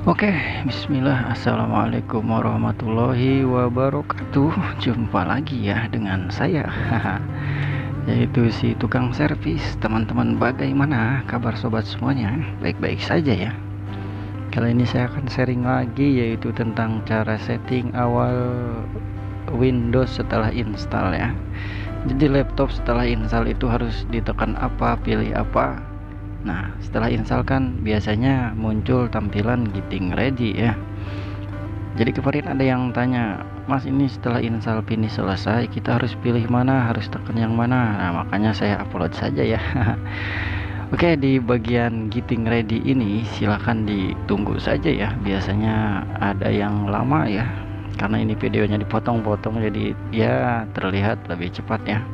Oke, bismillah. Assalamualaikum warahmatullahi wabarakatuh. Jumpa lagi ya dengan saya, yaitu si tukang servis. Teman-teman, bagaimana kabar sobat semuanya? Baik-baik saja ya. Kali ini saya akan sharing lagi, yaitu tentang cara setting awal Windows setelah install ya. Jadi laptop setelah install itu harus ditekan apa, pilih apa. Nah, setelah install kan biasanya muncul tampilan getting ready ya. Jadi kemarin ada yang tanya, Mas, ini setelah install finish selesai, kita harus pilih mana, harus tekan yang mana. Nah, makanya saya upload saja ya. Oke, di bagian getting ready ini silahkan ditunggu saja ya. Biasanya ada yang lama ya, karena ini videonya dipotong-potong, jadi ya terlihat lebih cepat ya.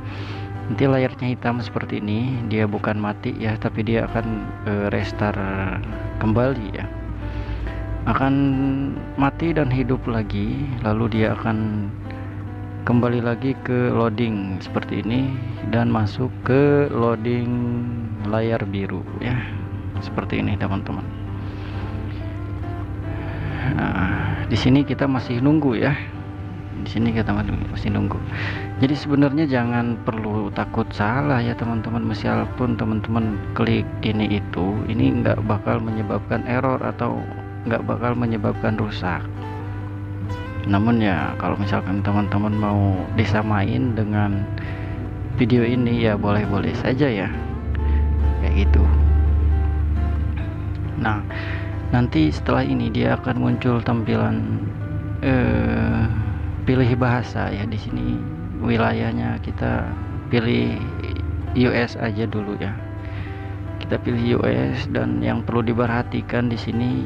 Nanti layarnya hitam seperti ini, dia bukan mati ya, tapi dia akan restart kembali ya, akan mati dan hidup lagi, lalu dia akan kembali lagi ke loading seperti ini dan masuk ke loading layar biru ya, seperti ini teman-teman. Nah, di sini kita masih nunggu ya. Di sini kita masih nunggu. Jadi sebenarnya jangan perlu takut salah ya teman-teman. Meskipun teman-teman klik ini nggak bakal menyebabkan error atau nggak bakal menyebabkan rusak. Namun ya kalau misalkan teman-teman mau disamain dengan video ini ya boleh-boleh saja ya, kayak gitu. Nah, nanti setelah ini dia akan muncul tampilan pilih bahasa ya. Di sini wilayahnya kita pilih US aja dulu ya. Kita pilih US, dan yang perlu diperhatikan di sini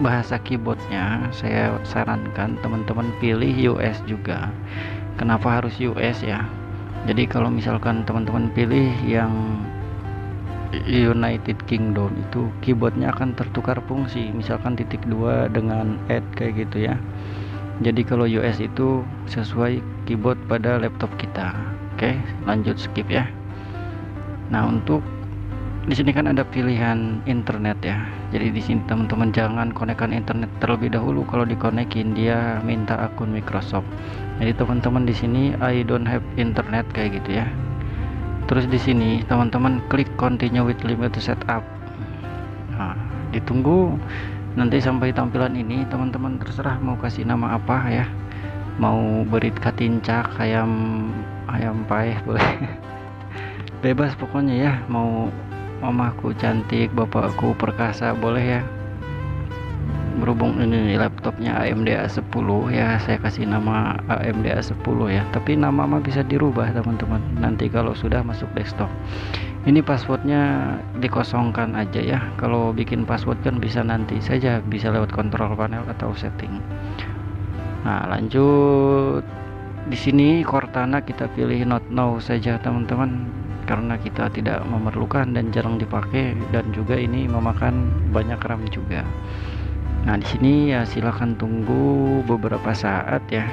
bahasa keyboardnya. Saya sarankan teman-teman pilih US juga. Kenapa harus US ya? Jadi kalau misalkan teman-teman pilih yang United Kingdom, itu keyboardnya akan tertukar fungsi, misalkan titik 2 dengan add kayak gitu ya. Jadi kalau US itu sesuai keyboard pada laptop kita. Oke, lanjut skip ya. Nah, untuk di sini kan ada pilihan internet ya. Jadi di sini teman-teman jangan konekkan internet terlebih dahulu. Kalau dikonekin dia minta akun Microsoft. Jadi teman-teman di sini I don't have internet kayak gitu ya. Terus di sini teman-teman klik continue with limited setup. Nah, ditunggu nanti sampai tampilan ini. Teman-teman terserah mau kasih nama apa ya, mau berit katincak, ayam paeh boleh. Bebas pokoknya ya. Mau mamaku cantik, bapakku perkasa, boleh ya. Berhubung ini laptopnya AMD A10 ya, saya kasih nama AMD A10 ya, tapi nama mah bisa dirubah teman-teman nanti kalau sudah masuk desktop. Ini passwordnya dikosongkan aja ya. Kalau bikin password kan bisa nanti saja, bisa lewat kontrol panel atau setting. Nah, lanjut. Di sini Cortana kita pilih not now saja teman-teman, karena kita tidak memerlukan dan jarang dipakai, dan juga ini memakan banyak RAM juga. Nah, di sini ya silakan tunggu beberapa saat ya.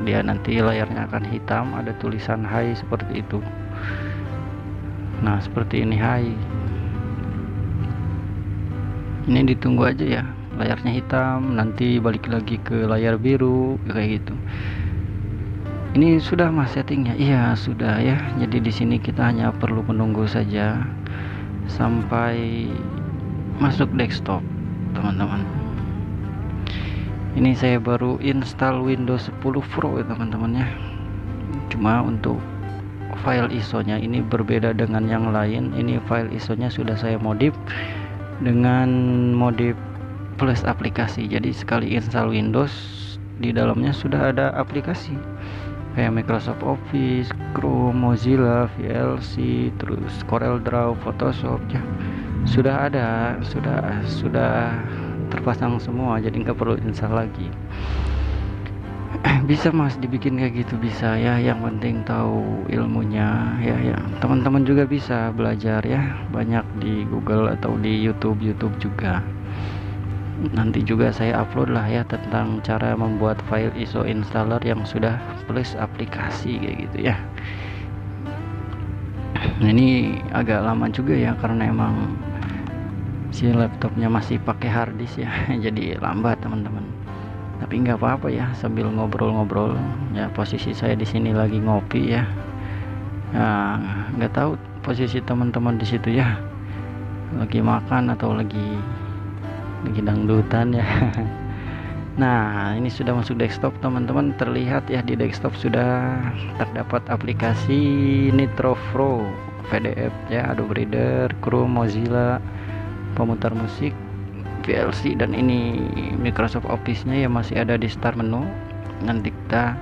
Dia nanti layarnya akan hitam, ada tulisan hi seperti itu. Nah, seperti ini hi. Ini ditunggu aja ya. Layarnya hitam, nanti balik lagi ke layar biru kayak gitu. Ini sudah mas settingnya? Iya, sudah ya. Jadi di sini kita hanya perlu menunggu saja sampai masuk desktop, teman-teman. Ini saya baru install Windows 10 Pro ya teman-teman ya. Cuma untuk file ISO-nya ini berbeda dengan yang lain. Ini file ISO-nya sudah saya modif dengan modif plus aplikasi. Jadi sekali install Windows, di dalamnya sudah ada aplikasi kayak Microsoft Office, Chrome, Mozilla, VLC, terus CorelDRAW, Photoshop ya. Sudah ada, sudah terpasang semua, jadi nggak perlu install lagi. Bisa mas dibikin kayak gitu, bisa ya, yang penting tahu ilmunya ya. Teman-teman juga bisa belajar ya, banyak di Google atau di YouTube juga. Nanti juga saya upload lah ya tentang cara membuat file ISO installer yang sudah plus aplikasi kayak gitu ya. Nah, ini agak lama juga ya, karena emang si laptopnya masih pakai harddisk ya jadi lambat teman-teman, tapi nggak apa-apa ya, sambil ngobrol-ngobrol ya. Posisi saya di sini lagi ngopi ya. Nah, nggak tahu posisi teman-teman di situ ya, lagi makan atau lagi dangdutan ya. Nah, ini sudah masuk desktop teman-teman. Terlihat ya, di desktop sudah terdapat aplikasi Nitro Pro, PDF ya, Adobe Reader, Chrome, Mozilla, pemutar musik, VLC, dan ini Microsoft Office-nya ya masih ada di start menu. Nanti kita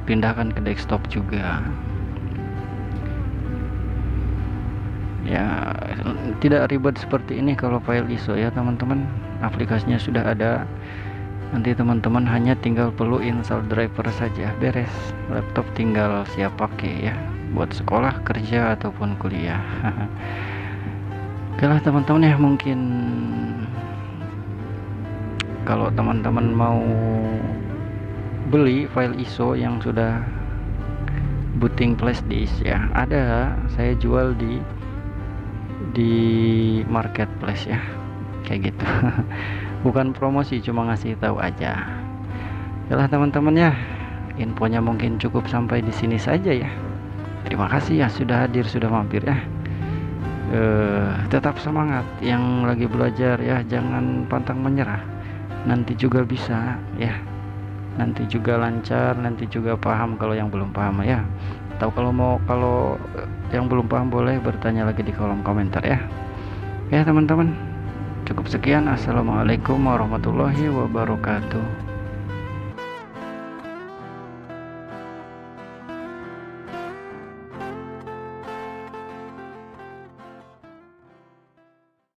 pindahkan ke desktop juga ya. Tidak ribet seperti ini kalau file ISO ya teman-teman. Aplikasinya sudah ada, nanti teman-teman hanya tinggal perlu install driver saja, beres. Laptop tinggal siap pakai ya, buat sekolah, kerja, ataupun kuliah. Oke lah teman-teman ya, mungkin kalau teman-teman mau beli file ISO yang sudah booting flash disk ya, ada, saya jual di marketplace ya, kayak gitu. Bukan promosi, cuma ngasih tahu aja. Yalah teman-teman ya, infonya mungkin cukup sampai di sini saja ya. Terima kasih ya sudah hadir, sudah mampir ya. Tetap semangat yang lagi belajar ya, jangan pantang menyerah. Nanti juga bisa ya, nanti juga lancar, nanti juga paham kalau yang belum paham ya. Atau kalau yang belum paham boleh bertanya lagi di kolom komentar ya. Ya teman-teman, cukup sekian. Assalamualaikum warahmatullahi wabarakatuh.